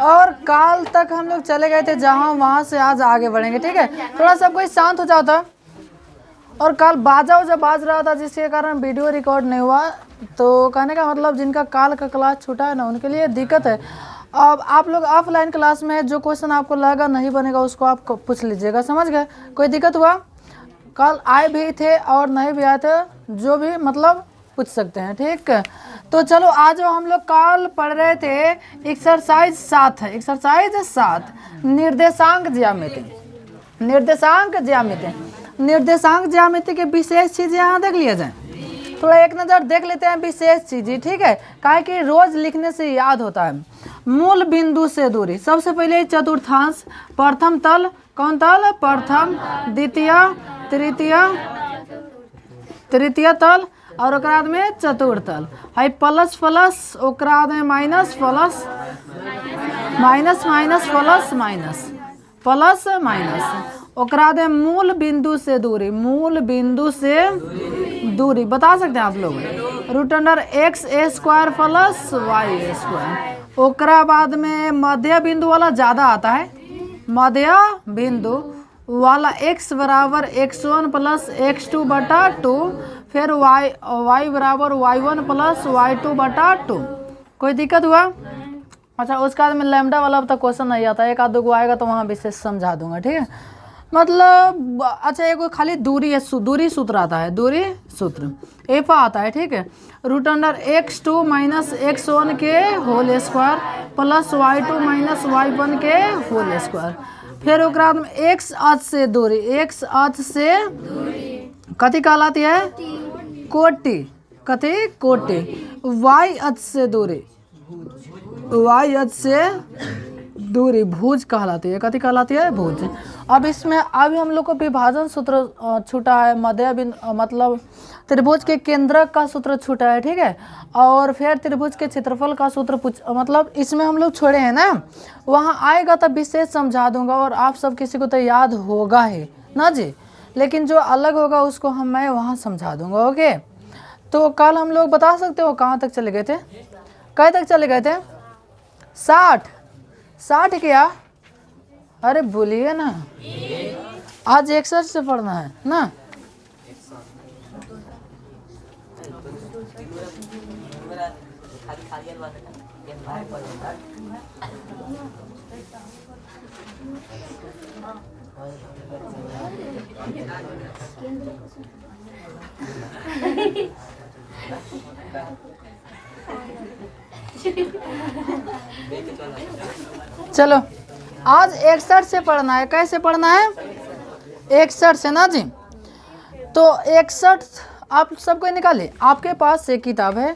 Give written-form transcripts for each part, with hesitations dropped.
और काल तक हम लोग चले गए थे जहाँ, वहाँ से आज आगे बढ़ेंगे। ठीक है, थोड़ा सब कोई शांत हो जाता। और काल बाजा उजा बाज रहा था जिसके कारण वीडियो रिकॉर्ड नहीं हुआ। तो कहने का मतलब जिनका काल का क्लास छूटा है ना, उनके लिए दिक्कत है। अब आप लोग ऑफलाइन क्लास में जो क्वेश्चन आपको लगा नहीं बनेगा उसको आप पूछ लीजिएगा, समझ गए? कोई दिक्कत हुआ? कल आए भी थे और नहीं भी आए थे, जो भी मतलब पूछ सकते हैं। ठीक है, तो चलो आज हम लोग कल पढ़ रहे थे एक्सरसाइज 7 है, एक्सरसाइज 7 निर्देशांक ज्यामिति। निर्देशांक ज्यामिति, निर्देशांक ज्यामिति के विशेष चीज़ यहाँ देख लिया जाए। थोड़ा एक नज़र देख लेते हैं विशेष चीज़ें। ठीक है, काहे कि रोज लिखने से याद होता है। मूल बिंदु से दूरी, सबसे पहले चतुर्थांश, प्रथम तल, कौन तल? प्रथम, द्वितीय, तृतीय तल, और ओकरा बाद में चतुर्थ तल है। प्लस प्लस, ओकरा बाद में minus plus, minus minus plus minus, plus minus, ओकरा बाद में मूल बिंदु से दूरी, मूल बिंदु से दूरी बता सकते हैं आप लोग, रूट अंडर एक्स ए स्क्वायर प्लस वाई ए स्क्वायर। ओकरा बाद में मध्य बिंदु वाला ज़्यादा आता है, मध्य बिंदु वाला x बराबर x1 प्लस x2 बटा 2, फिर y बराबर y1 प्लस y2 बटा 2। कोई दिक्कत हुआ? अच्छा, उसके बाद में लैम्डा वाला अब तक क्वेश्चन नहीं आता, एक आध दो आएगा तो वहाँ विशेष समझा दूंगा। ठीक है, मतलब अच्छा एक खाली दूरी है, दूरी सूत्र आता है, दूरी सूत्र एफा आता है। ठीक है, root under x2 minus x1 के whole square plus y2 minus y1 के होल स्क्वायर। फिर ओकरा में एक्स अक्ष से दूरी, एक्स अक्ष से कथी कहलाती है? कोटि, कथी? कोटि। वाई अक्ष से दूरी, वाई अक्ष से दूरी भुज कहलाती है, कथी कहलाती है? भुज। अब इसमें अभी हम लोग को विभाजन सूत्र छूटा है, मध्य बिंदु मतलब त्रिभुज के केंद्र का सूत्र छूटा है। ठीक है, और फिर त्रिभुज के क्षेत्रफल का सूत्र मतलब इसमें हम लोग छोड़े हैं ना, वहाँ आएगा तब विशेष समझा दूंगा। और आप सब किसी को तो याद होगा ही ना जी, लेकिन जो अलग होगा उसको मैं वहाँ समझा दूंगा। ओके, तो कल हम लोग बता सकते हो कहाँ तक चले गए थे? कहाँ तक चले गए थे? 60 क्या? अरे बोलिए ना, आज 61 से पढ़ना है ना। चलो आज 61 से पढ़ना है। कैसे पढ़ना है? 61 से ना जी। तो 61 आप सबको निकालिए, आपके पास एक किताब है,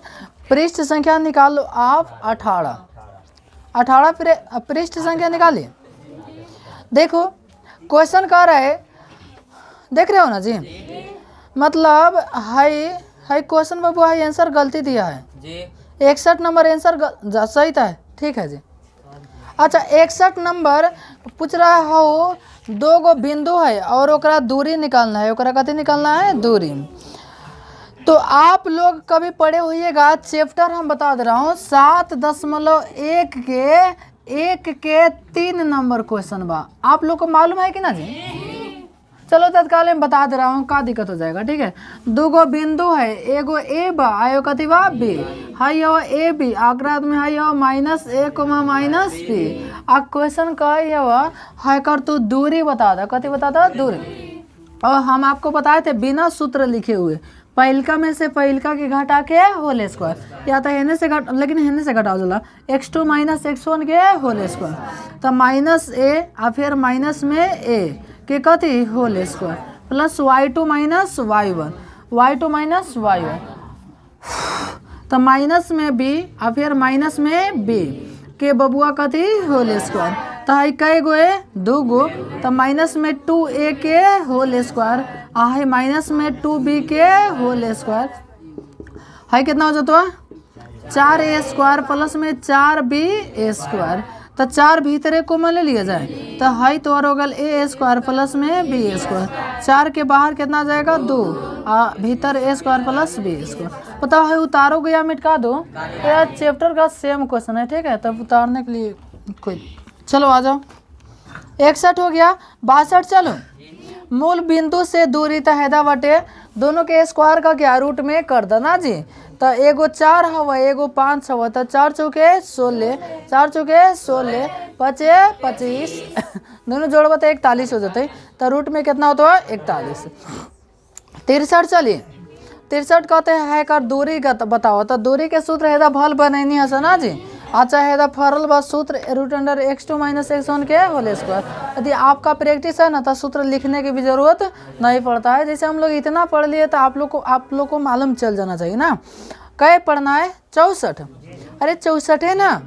पृष्ठ संख्या निकालो आप 18 पृष्ठ संख्या निकालिए। देखो क्वेश्चन कर रहा है, देख रहे हो ना जी, मतलब हाई क्वेश्चन बाबू हाई आंसर गलती दिया है जी। 61 नंबर आंसर सही था, ठीक है जी। अच्छा 61 नंबर पूछ रहा हो, 2 गो बिंदु है और ओकरा दूरी निकालना है, ओकरा कथी निकालना है? दूरी। तो आप लोग कभी पढ़े होइएगा, चैप्टर हम बता दे रहा हूँ, 7.1 के 3 नंबर क्वेश्चन बा। आप लोग को मालूम है कि ना जी? चलो तत्काल में बता दे रहा हूँ, का दिक्कत हो जाएगा। ठीक है, 2 गो बिंदु है, एगो ए बा आयो कथी बा? बी। हाई हो ए बी, आकरा में हाई हो -a, -b। आ क्वेश्चन कही है कर तू दूरी बता दा, कथी बता दा? दूरी। और हम आपको बताए थे बिना सूत्र लिखे हुए, पहिलका में से पहिलका के घटा के होल स्क्वायर, या तो हेने से घट, लेकिन हेने से घटाओ जला x2 माइनस x1 के होल स्क्वायर, तो -a आ फिर माइनस में a के कथी? Whole square plus y2 minus y1, y2 minus y1, तो माइनस में b आ फिर माइनस में b के बबुआ कथी? Whole square. तो है कई गो है? 2 गो, तो माइनस में 2a के होल स्क्वायर आ है माइनस में 2b के होल स्क्वायर, है कितना हो जाता है? 4a स्क्वायर प्लस में 4b स्क्वायर, तो 4 भीतरे को ले लिया जाए, तो है तो और हो गल a स्क्वायर प्लस में b स्क्वायर, 4 के बाहर कितना जाएगा? 2, भीतर a square plus b square. पता है उतारोगे या मिटका दो? यार चैप्टर का सेम क्वेश्चन है, ठीक है, तब उतारने के लिए कोई, चलो आ जाओ। 61 हो गया। 62 चलो, मूल बिंदु से दूरी तहदा बटे दोनों के स्क्वायर का क्या रूट में कर देना जी। तो एगो 4 हवा एगो 5 हवा, तो 4 चौके 16, 4 चौके 16, 5 25 दोनों जोड़ब तो 41 हो जाते। तो रूट में कितना होता है 41। 63 चलिए, 63 कहते हैं कर दूरी का बताओ। तो दूरी के सूत्र है भल बनैनी है ना जी। अच्छा है फरल बस सूत्र √(x2 - x1) के होल स्क्वायर। यदि आपका प्रैक्टिस है ना तो सूत्र लिखने की भी ज़रूरत नहीं पड़ता है। जैसे हम लोग इतना पढ़ लिए तो आप लोग को मालूम चल जाना चाहिए ना। कै पढ़ना है 64। अरे 64 है ना।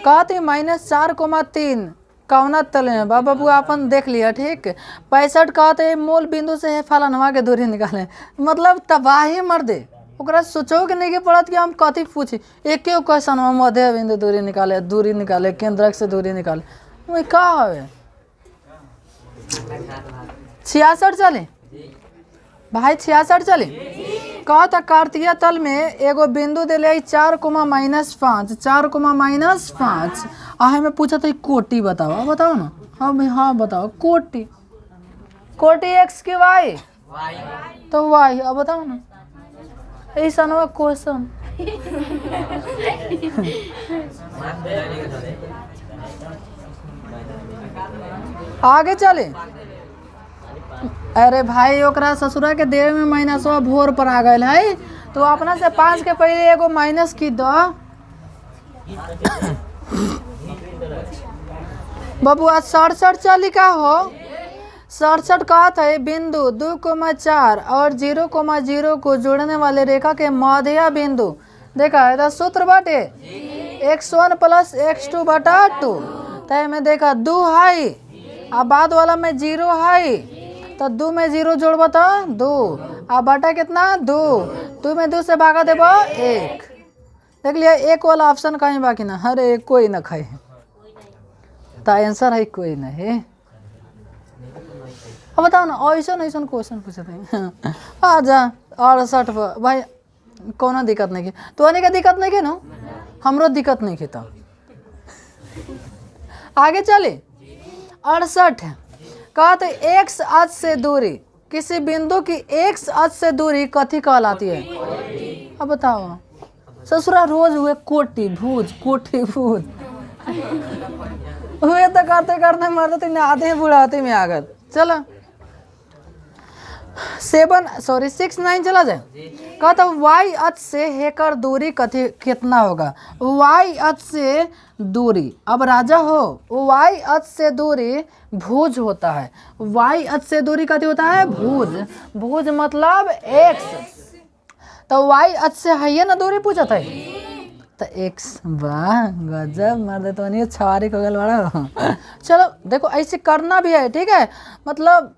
कहते -4,3 कौना तले में बाबू अपन देख लिया ठीक। 65 कहते मूल बिंदु से है फलानवा के दूरी निकाले, मतलब तबाही मर दे। ओकरा सोचो कि नहीं के पड़त कि हम कथी पूछी। एक क्वेश्चन में मध्य बिंदु दूरी निकाले केंद्रक से दूरी निकाले, वही का हवे। 66 चले भाई, 66 चले। कहता कार्तीय तल में एगो बिंदु दिले 4,-5, 4,-5 आ हमें पूछा था कोटि बताओ। बताओ ना। हाँ बताओ कोटि x की y तो y। अब बताओ ना ऐसा ना क्वेश्चन। आगे चले। अरे भाई ओकरा ससुरा के देह में -100 भोर पर आ गए है, तो अपना से 5 के पहले एगो माइनस की दो बबुआ। 67 चली का हो। 67 कहता है बिंदु 2,4 और 0,0 को जोड़ने वाले रेखा के मध्य बिंदु देखा है सूत्र बाटे x1 + x2 बटा 2। तय में देखा 2 है अब बाद वाला में 0 है, तो 2 में 0 जोड़ब तो 2 अब बटा कितना 2, 2 में 2 से भागा देब 1। देख लिया एक वाला ऑप्शन कहीं बाकी ना। अरे कोई ना खाए तो आंसर है कोई नहीं। अब बताओ ना ऐसा क्वेश्चन पूछते हैं। आ जा 68 पर भाई कोनो दिक्कत नहीं है। तो आने का दिक्कत नहीं है ना, हमरो दिक्कत नहीं है। तो आगे चले। 68 कहते x अक्ष से दूरी किसी बिंदु की x अक्ष से दूरी कथी कहलाती है। अब बताओ ससुरा रोज हुए कोटि भूज हुए तो करते करते मरते आधे बुढ़ाते में आ गए। चलो 69 चला जाए। कहता y अक्ष से हेकर दूरी कथी कितना होगा। y अक्ष से दूरी अब राजा हो y अक्ष से दूरी भुज होता है। y अक्ष से दूरी कथी होता है भुज मतलब x। तो y अक्ष से है ना दूरी पूछा था तो x। वाह गजब मार दे तो नहीं छवारी को गल बड़ा। चलो देखो ऐसे करना भी है ठीक है। मतलब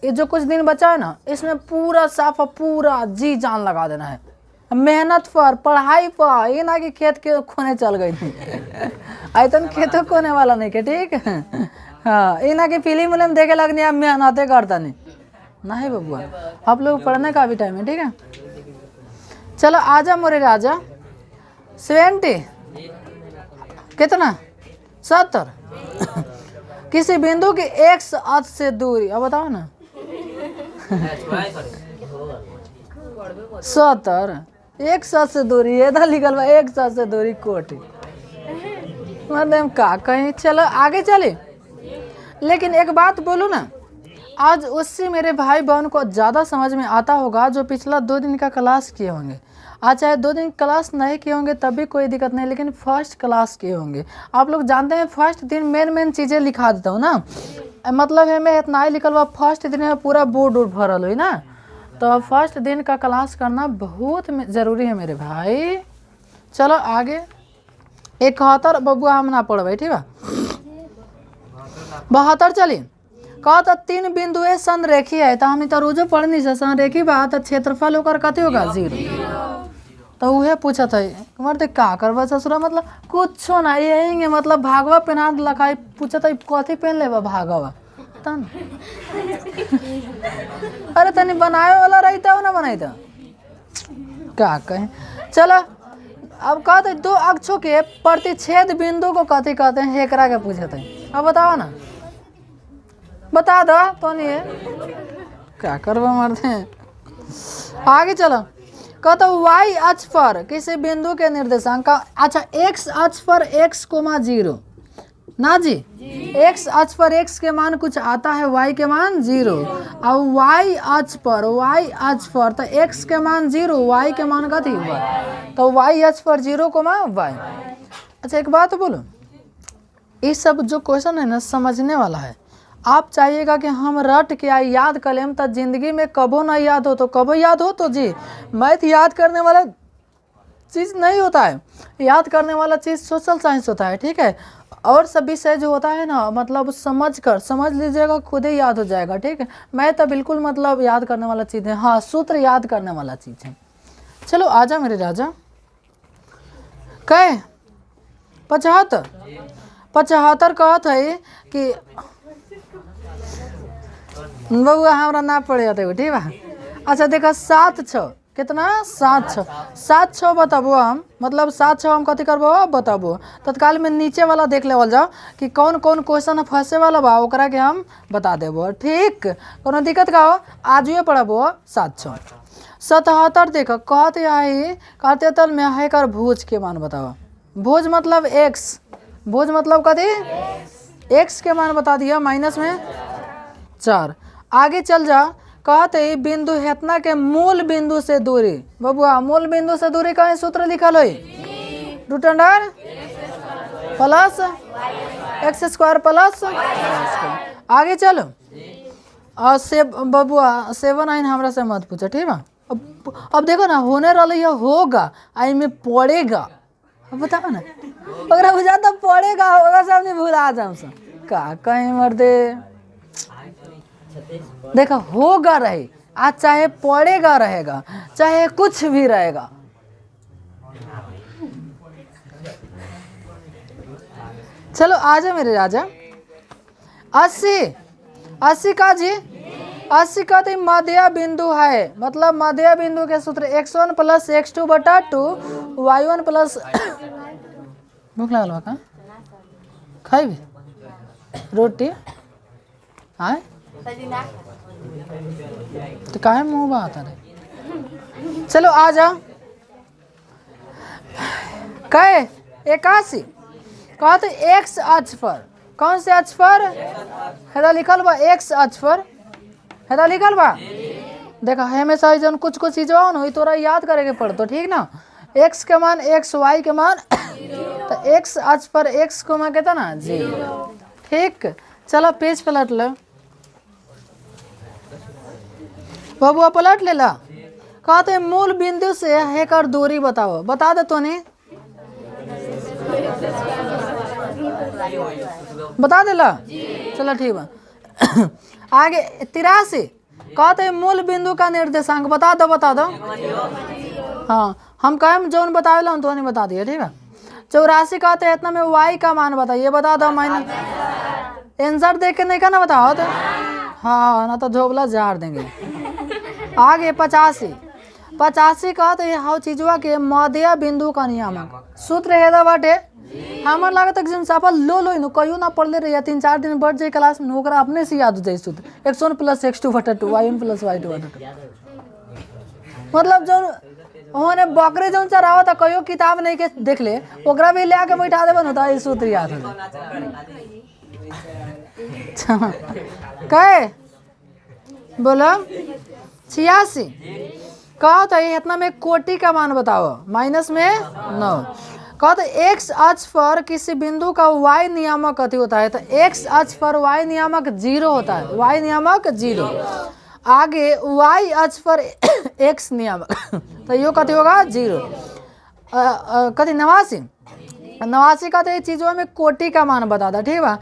ये जो कुछ दिन बचा है ना इसमें पूरा साफा पूरा जी जान लगा देना है। मेहनत पर पढ़ाई पर, ये ना कि खेत के खोने चल गई थी। आयतन खेतों कोने वाला नहीं के ठीक है। हाँ ये ना कि फिल्म देखे लगनी आप मेहनतें करता नहीं बबुआ। आप लोग पढ़ने का भी टाइम है ठीक है। चलो आजा मोरे राजा 70 कितना 70 किसी बिंदु की x अक्ष से दूरी। अब बताओ ना 70 x अक्ष से दूरी इधर लिखल बा x अक्ष से दूरी कोटि मतलब का कहीं। चलो आगे चले। लेकिन एक बात बोलूँ ना, आज उससे मेरे भाई बहन को ज़्यादा समझ में आता होगा जो पिछला 2 दिन का क्लास किए होंगे। आज चाहे 2 दिन क्लास नहीं किए होंगे तब भी कोई दिक्कत नहीं, लेकिन फर्स्ट क्लास किए होंगे। आप लोग जानते हैं फर्स्ट दिन मेन चीज़ें लिखा देता हूँ ना, मतलब है मैं इतना ही लिखल हुआ फर्स्ट दिन में पूरा बोर्ड भरल हुई ना। तो फर्स्ट दिन का क्लास करना बहुत ज़रूरी है मेरे भाई। चलो आगे 71 बबुआ हम ना पढ़ ठीक है। 72 चलिए। कहता 3 बिंदुएं संरेखी है तो हम तो रोजो पढ़नी से संरेखी बा तो क्षेत्रफल होकर कथी होगा 0। तो वह पूछा था मरते का करवा ससुरा मतलब कुछ ना यही मतलब भागवा पहना लखाई पूछा था कथी पहन ले भागवा तन। अरे तनी बनाए वाला रहता हो ना बनाई था क्या कहें। चलो अब कहते दो अक्षों के प्रतिच्छेद बिंदु को कथी कहते हैं, हेकरा के पूछे थे। अब बताओ ना, बता दो तो नहीं है, क्या करवा मारते हैं। आगे चलो, कहते y अक्ष पर किसी बिंदु के निर्देशांक का, अच्छा x अक्ष पर x, 0 ना जी, x अक्ष पर x के मान कुछ आता है, y के मान 0। अब y अक्ष पर तो x के मान 0, y के मान कथी y, तो y अक्ष पर 0, y। अच्छा एक बात बोलो, ये सब जो क्वेश्चन है ना समझने वाला है। आप चाहिएगा कि हम रट के याद कर लें, तो जिंदगी में कबो ना याद हो तो कबो याद हो, तो जी मैथ याद करने वाला चीज़ नहीं होता है, याद करने वाला चीज़ सोशल साइंस होता है, ठीक है। और सब विषय जो होता है ना, मतलब समझ लीजिएगा, खुद ही याद हो जाएगा, ठीक है। मैं तो बिल्कुल मतलब याद करने वाला चीज़ है, हाँ सूत्र याद करने वाला चीज़ है। चलो आजा मेरे राजा, कहे 75 कहत है कि बउआ हमारा ना पड़े जाते, ठीक है। अच्छा देखो 7 6 कितना, 7 6 बताबो हम, मतलब 7 6 हम कथी करबो बताबो। तत्काल में नीचे वाला देख लेवल जाओ कि कौन कौन क्वेश्चन फंसे वाला बा, ओकरा के हम बता देबो, ठीक। कोनो दिक्कत का हो आजुए पढ़बो। 7 6 77 देखो कहते आई कहते में है कर भुज के मान बताओ। भुज मतलब x, भुज मतलब कथी, x के मान बता दिया, माइनस में 4। आगे चल जा, कहते बिंदु हेतना के मूल बिंदु से दूरी, बबुआ मूल बिंदु से दूरी का सूत्र लिखल है, root under plus x² plus. आगे चलो, और बबुआ 7 9 हमरा से मत पूछो, ठीक है। अब देखो ना, होने वाला यह होगा, आई में पड़ेगा, अब बताओ ना, अगर बुझा तो पड़ेगा होगा, सब नहीं भूला जाओ सब का कहीं मर्दे। देखो होगा रहे, आज चाहे पड़ेगा रहेगा, चाहे कुछ भी रहेगा। चलो आजा मेरे राजा, 80 का जी, 80 का तो मध्य बिंदु है, मतलब मध्य बिंदु के सूत्र x1 प्लस x2 बटा 2 y1 प्लस। भूख लगल का खाई रोटी, हाँ तो काहे मुँह बात है। चलो आ जा, कहे 81 कहते x अक्ष पर, कौन से अक्ष पर, हेदा लिखल बा x अक्ष पर, हेदा लिखल बा। देखा हमेशा जन कुछ चीज हो तोरा याद करे के पड़तो, ठीक ना। x के मान x, y के मान तो x अक्ष पर x को मैं कहता ना 0, ठीक। चलो पेज पलट लो, बबुआ पलट ले ला। कहते मूल बिंदु से हेकर दूरी बताओ, बता दे तो नहीं, बता दे ला, चलो ठीक है। आगे 83 कहते मूल बिंदु का निर्देशांक बता दो। हाँ हम कहें जौन बतावे तो नहीं बता दिए, ठीक है। 84 कहते इतना में y का मान बताइए, बता दो, माइनस आंसर देख के नहीं का ना बताओ तो, हाँ ना तो झोबला झाड़ देंगे। आगे 85 कहते हैं हाउ चीजवा के मध्य बिंदु का नियामक सूत्र हेदा बाटे। हमार लागत एग्जाम साफा लो नो कहियो ना पढ़ले रहिए, 3-4 दिन बढ़ जाए क्लास में, ओकरा अपने से याद हो जाए सूत्र x1 प्लस x2 बटा 2 y1 प्लस y2 बटा 2। मतलब जो उन्होंने बकरे जो चरावा था कहियो किताब नहीं के देख ले, ओकरा भी ले आके बैठा देबन होता है सूत्र याद हो जाए। कहे बोलो 86 कहा था इतना में कोटि का मान बताओ, माइनस में 9। कहते x अक्ष पर किसी बिंदु का y नियामक कथी होता है, तो x अक्ष पर y नियामक 0 होता है, y नियामक 0। आगे y अक्ष पर x नियामक तो यो कथी होगा 0। कथी 89 का तो ये चीज़ों में कोटि का मान बता था, ठीक है।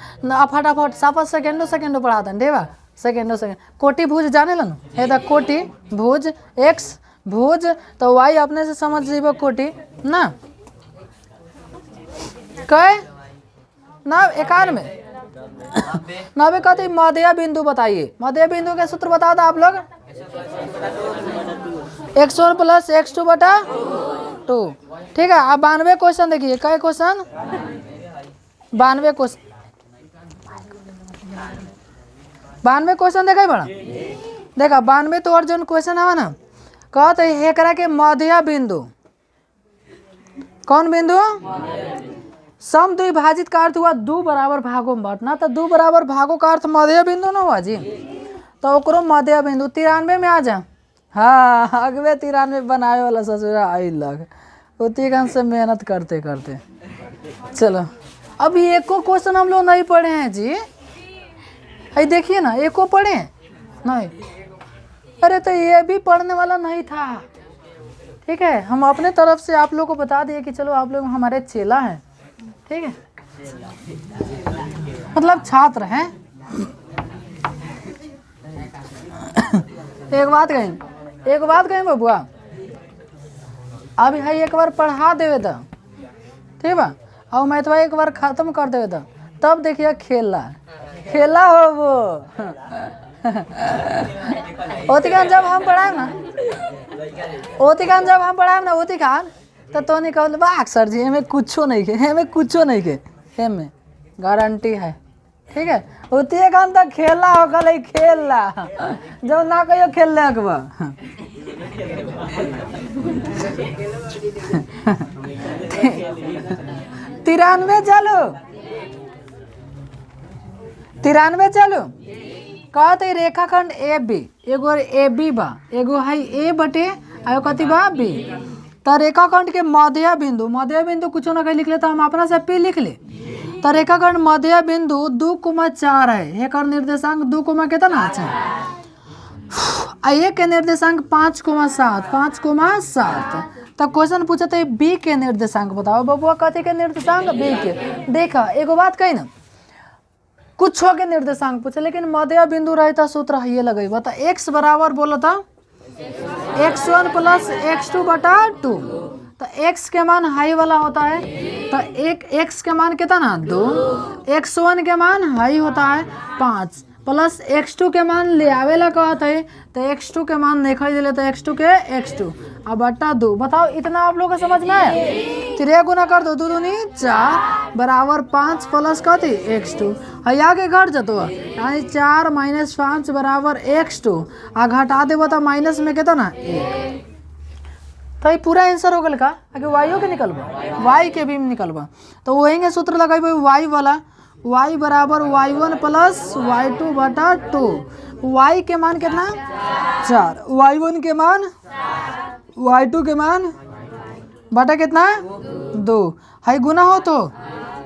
फटाफट साफा सेकेंडो पढ़ा था, ठीक है। सेकेंड कोटि भुज जाने लन है तो कोटि भुज x भुज तो y अपने से समझ लीब कोटि ना। कहे ना 91 90 कहते मध्य बिंदु बताइए, मध्य बिंदु के सूत्र बता दो आप लोग। x1 प्लस x2 बटा 2। ठीक है, अब 92 क्वेश्चन देखिए, क्या क्वेश्चन 92 क्वेश्चन, 92 क्वेश्चन देखा बड़ा, देखा 92 तो और जो क्वेश्चन है ना, कहते एकरा के मध्य बिंदु, कौन बिंदु, सम द्विभाजित का अर्थ हुआ दो बराबर भागों में बांटना, तो दो बराबर भागों का अर्थ मध्य बिंदु ना हुआ जी, तो ओकरो मध्य बिंदु 93 में आ जा। हाँ, अगवे 93 बनाए वाला ससुरा आई लग उती गन से मेहनत करते करते। चलो, अभी एको क्वेश्चन हम लोग नहीं पढ़े हैं जी, अरे देखिए ना, एको पढ़े नहीं, अरे तो ये भी पढ़ने वाला नहीं था। ठीक है, हम अपने तरफ से आप लोग को बता दिए कि चलो आप लोग हमारे चेला हैं। ठीक है, मतलब छात्र हैं। एक बात कहें बबुआ, अभी है एक बार पढ़ा देवे था, ठीक बा, और मैं तो एक बार खत्म कर देवे था, तब देखिए खेला हो वो। ओतिकान जब हम पढ़ाए ना, ओतिकान तो नहीं कहल वाह सर जी हमें कुछो नहीं के, हमें कुछो नहीं के, हमें गारंटी है। ठीक है, उतिए कान तक खेला हो कल खेलला, जब ना कहियो खेल ले बा। 93 चलो, कहते रेखाखंड ए बी, एगो ए बी बा, एगो है ए बटे आयो कथी बा बी, तो रेखाखंड के मध्य बिंदु कुछ ना कहीं लिख ले, तो हम अपना से पी लिख ले। तो रेखाखंड मध्य बिंदु 2,4 है, एक निर्देशांक 2, कितना अच्छा, ए के निर्देशांक 5,7। तो क्वेश्चन पूछा तो बी के निर्देशांक बताओ बबुआ, कथी के निर्देशांक बी के। देखा एगो बात कही ना, कुछ के निर्देशांक पूछे, लेकिन मध्य बिंदु रहता सूत्र है ये लगे, बता x बराबर बोला था x1 प्लस x2 बटा 2, तो x के मान हाई वाला होता है, तो एक x के मान कितना ना 2, x1 के मान हाई होता है 5, प्लस x2 के मान ले आवेला कहते है, तो x2 के मान देखा दिले, तो x2 के x2 अब बटा 2। बताओ इतना आप लोग को समझ में आया, 3 गुना कर दो, 2 दूनी 4 बराबर 5 प्लस कथी x2, आगे घट जतो, यानी 4 - 5 बराबर x2, आ घटा देव तो माइनस में कितना 1, तो ये पूरा आंसर हो गल का। आगे वाइयो के निकलबा, y के भी निकलबा, तो वही सूत्र लगाई y वाला, y बराबर y1 प्लस y2 बटा 2, y के मान कितना 4, y1 के मान y2 के मान बटा कितना 2, है गुना हो तो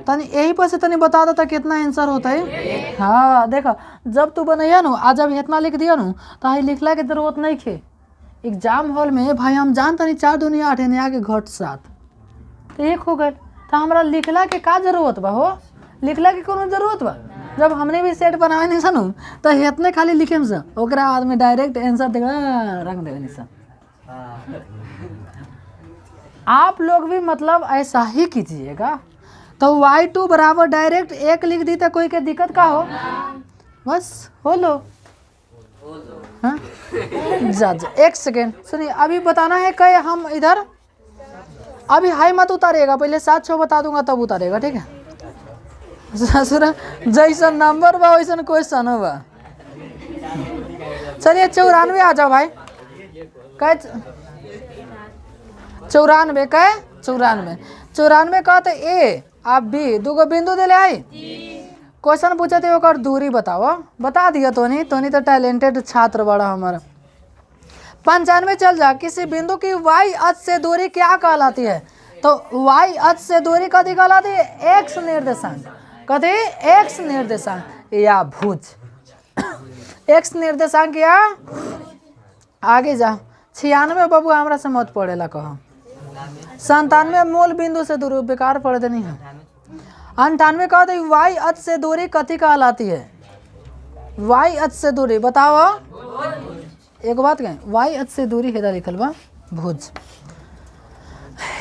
तनी यही पर से तनी बता देता कितना आंसर होता है। हाँ देखा, जब तू बनैया नु आज जब इतना लिख दिया नु, तो है लिखला के जरूरत नहीं खे। एग्जाम हॉल में भाई हम जानता नहीं 4 दूनी 8 है, आगे घट 7, तो 1 हो गए, तो हमारा लिखला के का जरूरत बा हो, लिखला के कोनो जरूरत बा। जब हमने भी सेट बनावे नहीं सनू, तो इतने खाली लिखे में ओकरा बाद में डायरेक्ट आंसर देगा रंग देवे नहीं सन। आप लोग भी मतलब ऐसा ही कीजिएगा, तो y2 बराबर डायरेक्ट 1 लिख दी, तो कोई के दिक्कत का हो, बस हो लो। हाँ जा 1 सेकेंड सुनिए, अभी बताना है कि हम इधर अभी हाई मत उतारिएगा, पहले 7-6 बता दूंगा तब उतारेगा, ठीक है। ससुरा जैसा नंबर बा वैसा क्वेश्चन हो बा। चलिए 94 आ जाओ भाई, कै 94 कै 94 कहते ए आप बी दूगो बिंदु दिले आई, क्वेश्चन पूछे थे ओकर दूरी बताओ, बता दिया तोनी तो टैलेंटेड छात्र बड़ा हमारा। 95 चल जा, किसी बिंदु की y अक्ष से दूरी क्या कहलाती है, तो y अक्ष से दूरी कथी कहलाती है, x निर्देशांक, कथी x निर्देशांक या भुज, x निर्देशांक या आगे जा। 96 बाबू हमरा से मत पड़ेला कह, 97 मूल बिंदु से दूरी, बेकार पढ़ देनी है। 98 कहते y अक्ष से दूरी कथी कहलाती है, y अक्ष से दूरी बताओ। एक बात कहें, y अक्ष से दूरी हेदा लिखल बा भुज।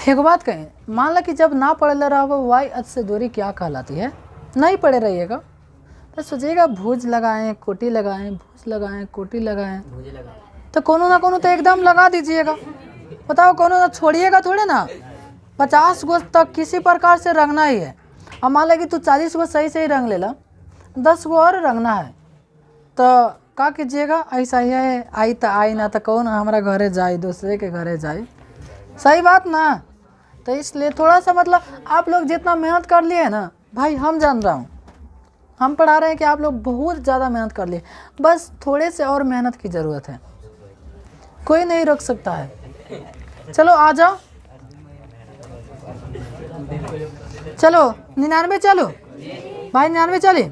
एक बात कहें, मान ला कि जब ना पढ़े रहो y अक्ष से दूरी क्या कहलाती है, नहीं पढ़े रहिएगा तो सोचिएगा भुज लगाएं कोटि लगाएं, भुज लगाएं कोटि लगाएं, तो कोनो ना कोनो तो एकदम लगा दीजिएगा। बताओ, कोनो ना छोड़िएगा थोड़े ना। 50 गो तक किसी प्रकार से रंगना ही है। अब मान ले कि तू 40 गो सही सही रंग लेला, 10 गो और रंगना है, तो का कीजिएगा? ऐसा ही है, आई तो आई ना तो कौन हमारा घरे जाए, दूसरे के घरे जाए। सही बात ना। तो इसलिए थोड़ा सा मतलब आप लोग जितना मेहनत कर लिए ना भाई, हम जान रहा हूँ, हम पढ़ा रहे हैं कि आप लोग बहुत ज़्यादा मेहनत कर लिए, बस थोड़े से और मेहनत की ज़रूरत है। कोई नहीं रोक सकता है। चलो आ जाओ, चलो 99 चलो भाई, 99 चले।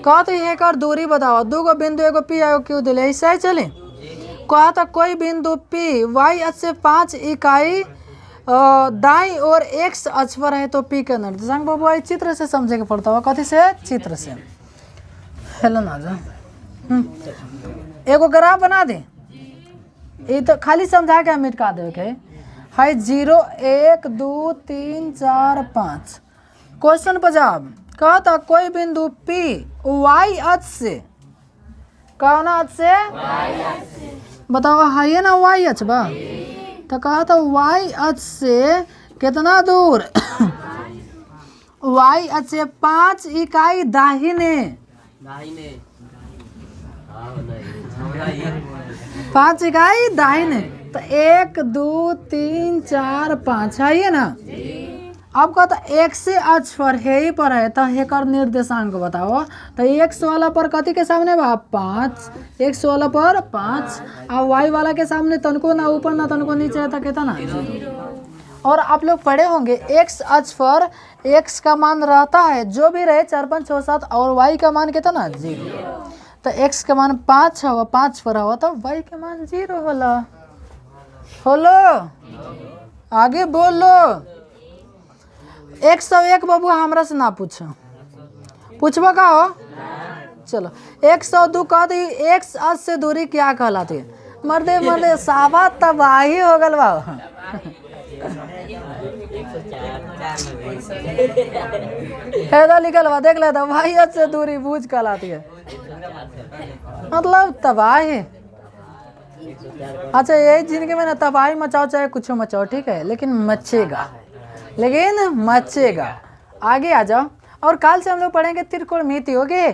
कहा तो ये कर दूरी बताओ, 2 गो बिंदु एगो पी एगो क्यू दिले, ऐसा ही चले। कहा था कोई बिंदु पी वाई अक्ष से 5 इकाई दाई और एक्स अक्ष पर है तो पी का निर्देशांक बाबू आई चित्र से समझे के पड़ता हुआ। कथी से? चित्र से। हेलो ना जा, एगो ग्राफ बना दे, ये तो खाली समझा के मिटका दे के है। 0 1 2 3 4 5। क्वेश्चन पर जवाब। कहा था कोई बिंदु P वाई अक्ष से, कौन अक्ष से? बताओ, है ना वाई अक्ष बा? तो कहा था वाई अक्ष से कितना दूर? वाई अक्ष से 5 इकाई दाहिने, 5 इकाई दाहिने। तो 1 2 3 4 5 है ये ना। अब कहता एक्स से अक्ष पर है पर है तो हेकर निर्देशांक बताओ। तो एक्स वाला पर कथी के सामने बा? 5। एक्स वाला पर 5 और वाई वाला के सामने तनको ना ऊपर ना तनको नीचे है तो कितना? और आप लोग पढ़े होंगे एक्स अक्ष पर एक्स का मान रहता है जो भी रहे 4 5 6 7 और वाई का मान कितना? 0। तो एक्स का मान 5 हुआ, 5 पर हुआ तो वाई का मान 0 होला। होलो, आगे बोलो। 101 बाबू हमरा से ना पूछो, पूछबो का हो? चलो 102 कह दी एक्स अक्ष से दूरी क्या कहलाती है? मर्दे मर्दे साबा तबाही हो गल बा। हैदा लिखल बा, देख लेता भाई अक्ष से दूरी बूझ कहलाती है, मतलब तबाही। अच्छा यही जिंदगी में ना तबाही मचाओ चाहे कुछ मचाओ, ठीक है, लेकिन मचेगा, लेकिन मचेगा। आगे आ जाओ। और काल से हम लोग पढ़ेंगे त्रिकोणमिति। ओके,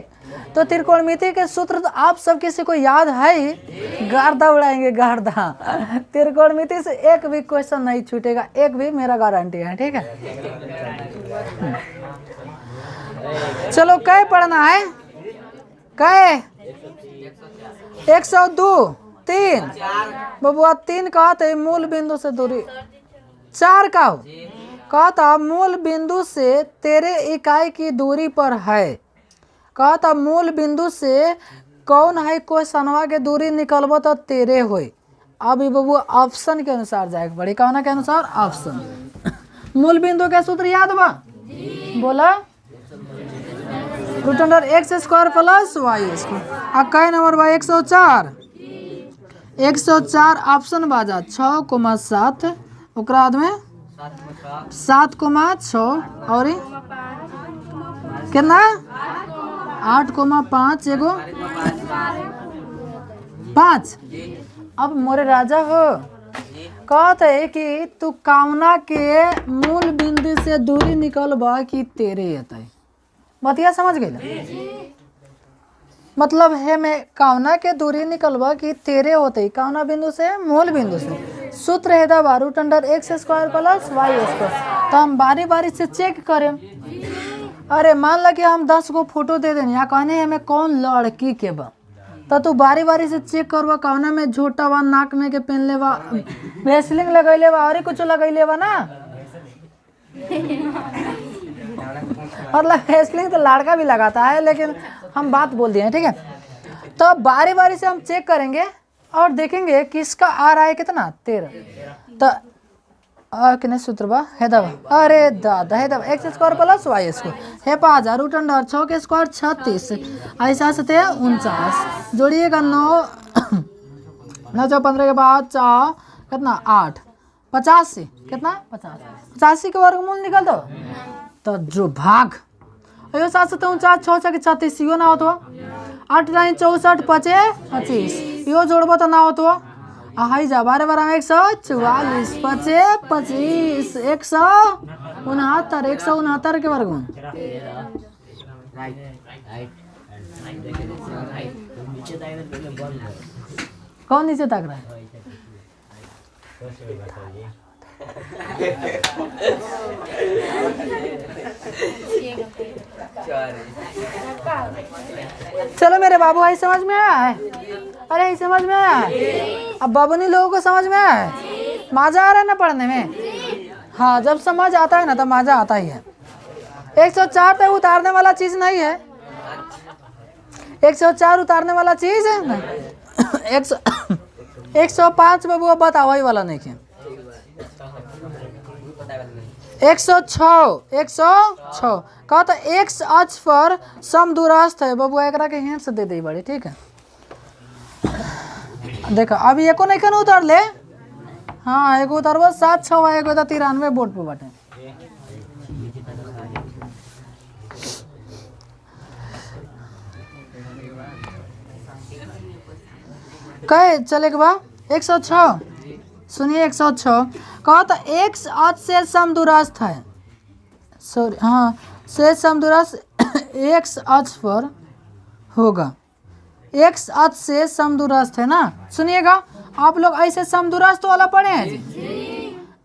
तो त्रिकोणमिति के सूत्र तो आप सब किसी को याद है ही, गार्दा उड़ाएंगे गार्दा। त्रिकोणमिति से एक भी क्वेश्चन नहीं छूटेगा, एक भी, मेरा गारंटी है, ठीक है। चलो कै पढ़ना है? कै? 102 3 बबुआ 3 कहते मूल बिंदु से दूरी 4 का हो। कहता मूल बिंदु से तेरे इकाई की दूरी पर है। कहता मूल बिंदु से कौन है क्वेश्चनवा के दूरी निकलबो तो तेरे होई। अब बबू ऑप्शन के अनुसार जाएगा पड़ी, कहना के अनुसार ऑप्शन। मूल बिंदु के सूत्र याद बा? बोला root under x square plus y square. आ कै नंबर बा? 104। 104 ऑप्शन बाजा 6,7 ओकरा बाद में 7,6 और कितना 8,5 एगो 5। अब मोरे राजा हो कहते है कि तू कामना के मूल बिंदु से दूरी निकलबा कि तेरे अतः। बतिया समझ गई? मतलब है मैं कामना के दूरी निकलबा कि तेरे होते कामना बिंदु से मूल बिंदु से। सूत्र है दा root under x square plus y square. तो हम बारी बारी से चेक करें। अरे मान ला कि हम 10 गो फोटो दे दें, यहाँ कहने हमें कौन लड़की के बा, तो तू बारी बारी से चेक करवा कौना में झोटा बा, नाक में के पहन ले बा, वेस्लिंग लगैले बा और कुछ लगैले बा ना। मतलब वेस्लिंग तो लड़का भी लगाता है, लेकिन हम बात बोल दिए हैं, ठीक है। तो बारी बारी से हम चेक करेंगे और देखेंगे किसका आ रहा है कितना 13। तो कितने सूत्र बा है दबा, अरे दादा है दबा x square plus y square है 5 रूट अंडर 6 के स्क्वायर 36 ऐसा से 49 जोड़िएगा 9 9 15 के बाद 4 कितना 8 85 कितना 85 के वर्गमूल निकल दो। तो जो भाग अयो 7 से 49 6 6 36 यो ना हो तो 8 9 64 5 25 यो जोड़बो तो ना हो तो हाई जा 12 144, 25 25, 169, 169 के वर्गमूल। कौन नीचे ताक रहा है? चलो मेरे बाबू, आई समझ में आया है? अरे आई समझ में आया है? अब बाबूनी लोगों को समझ में आया है? मजा आ रहा है ना पढ़ने में? हाँ, जब समझ आता है ना तब मजा आता ही है। 104 तक उतारने वाला चीज नहीं है। 104 उतारने वाला चीज है ना। 105 बबुआ बताओ, वही वाला नहीं है। 106 कहा तो एक्स अक्ष पर समदूरस्थ है बबुआ। एकरा के हिंट से दे दी बड़ी, ठीक है। देखो अभी एको नहीं कन उतार ले। हाँ, एगो उतारबो 7 6 एगो 93 बोर्ड पे बाटे। कहे चले के बा 106। सुनिए 106 कहा तो एक्स अक्ष से समदूरस्थ है। सॉरी, हाँ, से समदूरस्थ एक्स अक्ष पर होगा। एक्स अक्ष से समदूरस्थ है ना। सुनिएगा, आप लोग ऐसे समदूरस्थ वाला पढ़े हैं जी।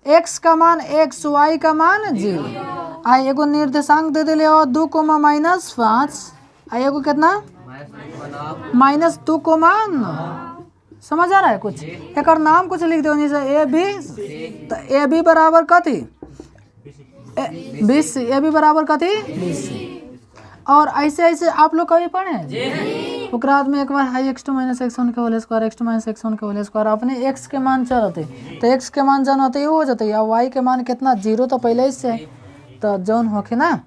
एक्स का मान x, y का मान 0। आई एगो निर्देशांक दे दिले और 2 -5। आई एगो कितना -2, समझ आ रहा है कुछ? एक और नाम कुछ लिख दो ए बी, तो ए बी बराबर कथी 20, ए बी बराबर कथी 20। और ऐसे ऐसे आप लोग कभी पढ़े हैं? उपराध में एक बार हाई x2 - x1 के होल स्क्वायर, x2 - x1 के होल स्क्वायर, अपने x के मान चलते तो x के मान जन होते हो जाते या y के मान कितना 0 तो पहले से तो जौन होके ना।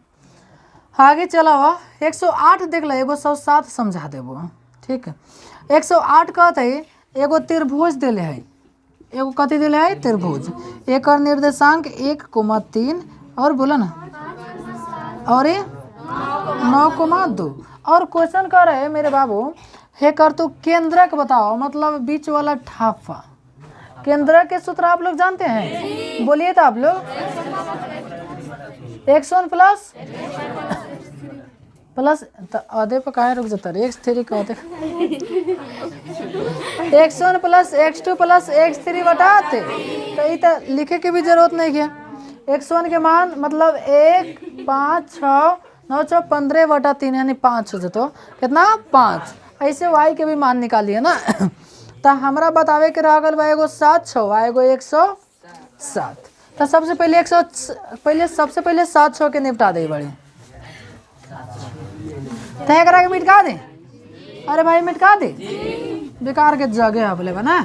आगे चला हुआ 108 देख लो, एगो 107 समझा देबो, ठीक है। 108 कहते एगो त्रिभुज दिले है। एगो कथी दिले है? त्रिभुज। एक निर्देशांक 1,3 और बोला ना, और 9,2। और क्वेश्चन कर रहे हैं मेरे बाबू, हे कर तू केंद्रक बताओ, मतलब बीच वाला ठाफा। केंद्र के सूत्र आप लोग जानते हैं? बोलिए तो आप लोग। x1 प्लस आधे पे काहे रुक जाता है? x3 का आधे x1 + x2 + x3 बटाते तो ये तो लिखे की भी जरूरत नहीं है। x1 के मान मतलब 1 5 6 9 6 15 बटा 3 यानी 5 हो जातो। कितना? 5। ऐसे y के भी मान निकालिए ना। तो हमरा बतावे के रह गल बा एगो 7 6 एगो 107। तो सबसे पहले 7 6 के निपटा दे बड़ी। तो एकरा के मिटका दे। अरे भाई मिटका दे, बेकार के जगह है बोले बना।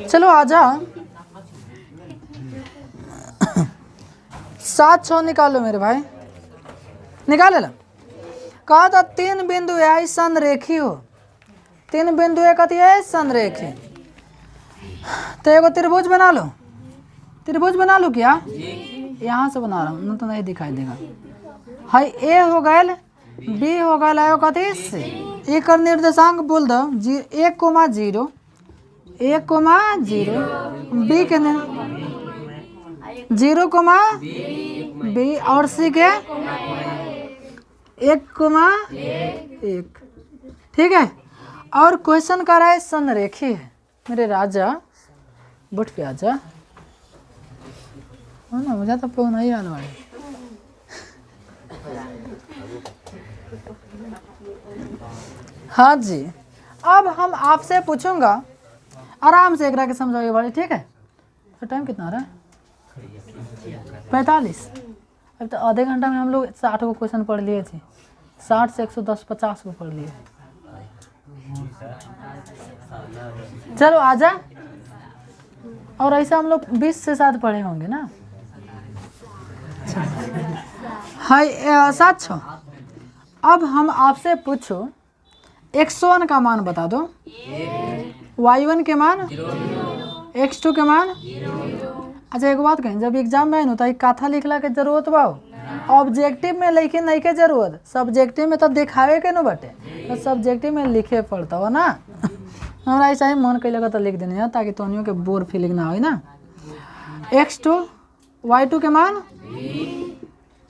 चलो आजा 7 6 निकालो मेरे भाई, निकाल ला। कहा था 3 बिंदु है संरेखी हो। 3 बिंदु है कथी है? संरेखी। तो एगो त्रिभुज बना लो। त्रिभुज बना लो क्या? यहाँ से बना रहा हूँ तो नहीं दिखाई देगा। हाई ए हो गए, बी हो गए, कथी से एक निर्देशांक बोल दो 1,0 1,0 बी के 0, बी और सी के 1,1। ठीक है। और क्वेश्चन कर रहा है संरेखी है। मेरे राजा बुट पे आजा ना, मुझे तो फोन नहीं आने वाले। हाँ जी, अब हम आपसे पूछूंगा, आराम से एकरा के समझाइए बड़े, ठीक है। तो टाइम कितना आ रहा है? 45। अब तो आधे घंटा में हम लोग 60 को क्वेश्चन पढ़ लिए थे। 60 से 110 50 को पढ़ लिए। चलो आजा। और ऐसा हम लोग 20 से 7 पढ़े होंगे ना। हाय 7 6। अब हम आपसे पूछो x1 का मान बता दो, y1 के मान, x2 के मान। अच्छा एक बात कहें, जब एग्जाम में ना तो काथा लिखला के जरूरत बा ऑब्जेक्टिव में लिखे नहीं के जरूरत, सब्जेक्टिव में तो दिखावे के न बटे, तो सब्जेक्टिव में लिखे पड़ता हो ना। हमारा ऐसा ही मन कैलगा तो लिख देने ताकि तोनियों के बोर फीलिंग ना हो ना। x2 y2 के मान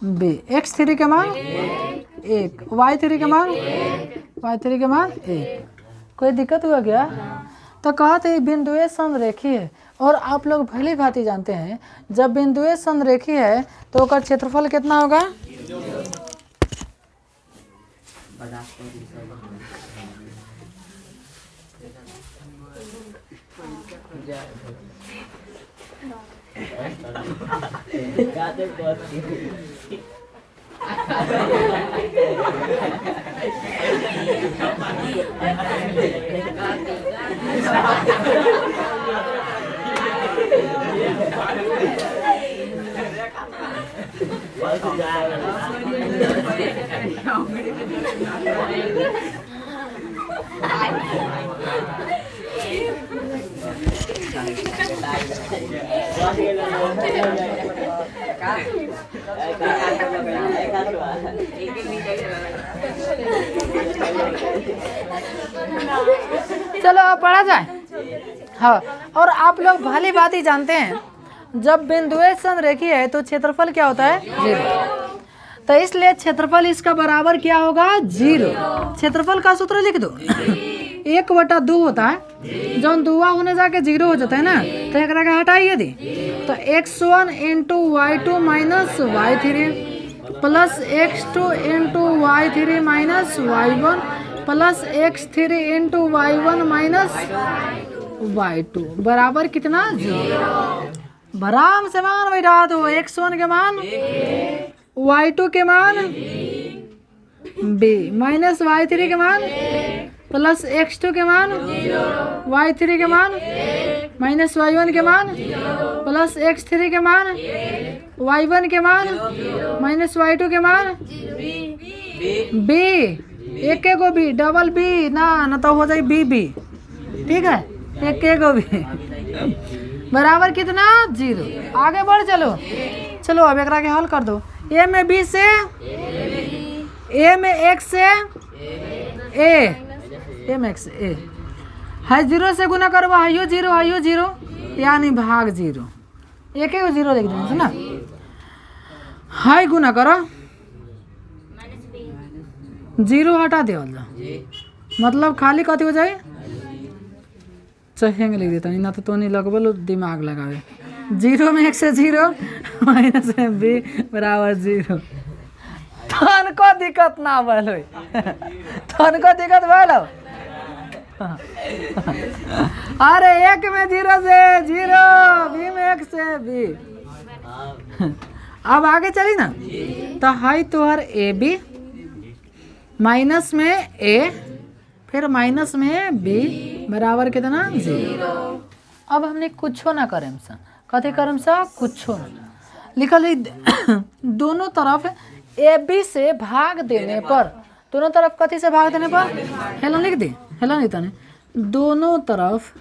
b, x3 के मान 1, y3 के मान 1। कोई दिक्कत हुआ क्या? तो कहते बिंदुए संरेखी है, और आप लोग भली भांति जानते हैं जब बिंदुए संरेखी है तो उसका क्षेत्रफल कितना होगा? चलो अब पढ़ा जाए। हाँ, और आप लोग भली बात ही जानते हैं जब बिंदुए संरेखी है तो क्षेत्रफल क्या होता है? 0। तो इसलिए क्षेत्रफल इसका बराबर क्या होगा? 0। क्षेत्रफल का सूत्र लिख दो, 1/2 होता है, जब 2 होने जाके 0 हो जाता है ना, तो एक हटाइए दी, तो x1 into y2 minus y3 plus x2 into y3 minus y1 plus x3 into y1 minus y2 बराबर कितना? 0। बराम से मान बैठा दो, x1 के मान y2 के मान b माइनस y3 के मान प्लस x2 के मान y3 के मान माइनस y1 के मान प्लस x3 के मान y1 के मान माइनस y2 के मान b, एक को b, डबल b ना तो हो जाए b, ठीक है, एक को b बराबर कितना? 0। आगे बढ़ चलो। चलो अब एक के हल कर दो। a में b से a में x से a में x से a है 0 से गुना करो, हाइयो 0 यानी भाग 0, एक 0 लिख देना ना, हाई गुना करो 0 हटा दे, मतलब खाली कथी हो जाए? चहेंगे लिख देता ना तो नहीं लगभग दिमाग लगावे। 0 में 1 से 0 माइनस b बराबर 0। तन को दिक्कत ना बोलो, तन को दिक्कत बोलो। अरे 1 में 0 से 0, b में 1 से b। अब आगे चली ना, तो हाई तोहर ए बी माइनस में a फिर माइनस में b बराबर कितना? 0। अब हमने कुछो ना करें सा, कथी करम सा? कुछो ना। लिखल है दोनों तरफ ए बी से भाग देने पर, दोनों तरफ कथी से भाग देने पर? हेलन लिख दी, हेलन नहीं तने, दोनों तरफ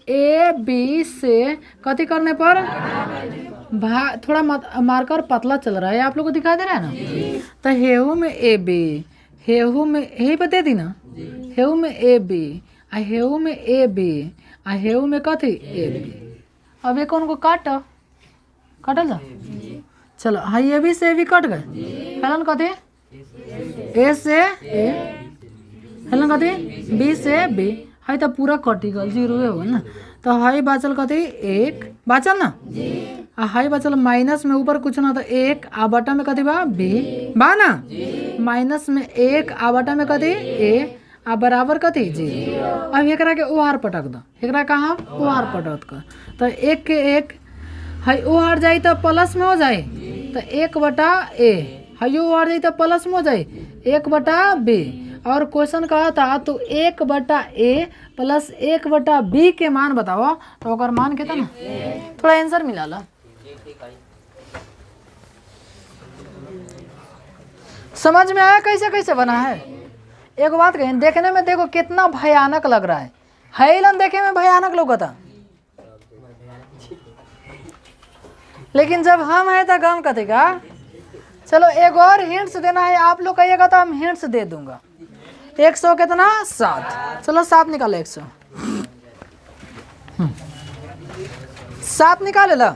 ए बी से कथी करने पर भाग, थोड़ा मार्कर पतला चल रहा है, आप लोगों को दिखाई दे रहा है ना। तो हेहू में ए बी, हेहू में यही पर दे दी ना, हेहू में ए बी, हेहू में ए बी, हेहू में कथी? A B. अब ये कौन को काटल जा, चलो हाँ ये भी से भी कट गए, हेलन कथी? ए से ए, हेलन कथी? बी से बी, है तो पूरा कटी गल 0 हो ना। तो हाई बचल कथी? 1 बचल ना, आ हाई बचल माइनस में ऊपर कुछ ना, तो 1 आ बटा में कथी बा? b बा ना, माइनस में 1 आ बटा में कथी? a आ बराबर कथी? 0। अब एकरा के ओहार पटक दो, एकरा कहाँ? ओहार पटक कर, तो 1 के 1 हाई ओहार जाई तो प्लस में हो जाए, तो 1/a, हाई ओहार जाई तो प्लस में हो जाए 1/b। और क्वेश्चन कहा था तो 1/a प्लस 1/b के मान बताओ, तो अगर मान कितना ना, थोड़ा आंसर मिला ला। समझ में आया कैसे कैसे बना है? एक बात कहें, देखने में देखो कितना भयानक लग रहा है, देखे में भयानक लोग था, लेकिन जब हम है तो गम कथी का। चलो एक और हिंट्स देना है, आप लोग कहिएगा तो हम हिंट्स दे दूंगा। 100 कितना 7, चलो 7 निकालो। 100 7 निकाले ला।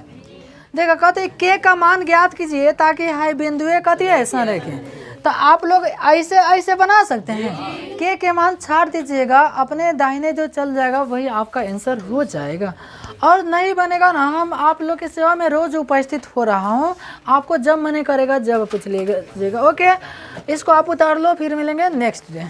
देखो कहते के का मान ज्ञात कीजिए ताकि हाई बिंदुए कथी ऐसा रखे। तो आप लोग ऐसे ऐसे बना सकते हैं, के मान छाड़ दीजिएगा, अपने दाहिने जो चल जाएगा वही आपका आंसर हो जाएगा। और नहीं बनेगा ना, हम आप लोग की सेवा में रोज उपस्थित हो रहा हूँ, आपको जब मन करेगा जब पूछ लीजिएगा। ओके, इसको आप उतार लो, फिर मिलेंगे नेक्स्ट डे।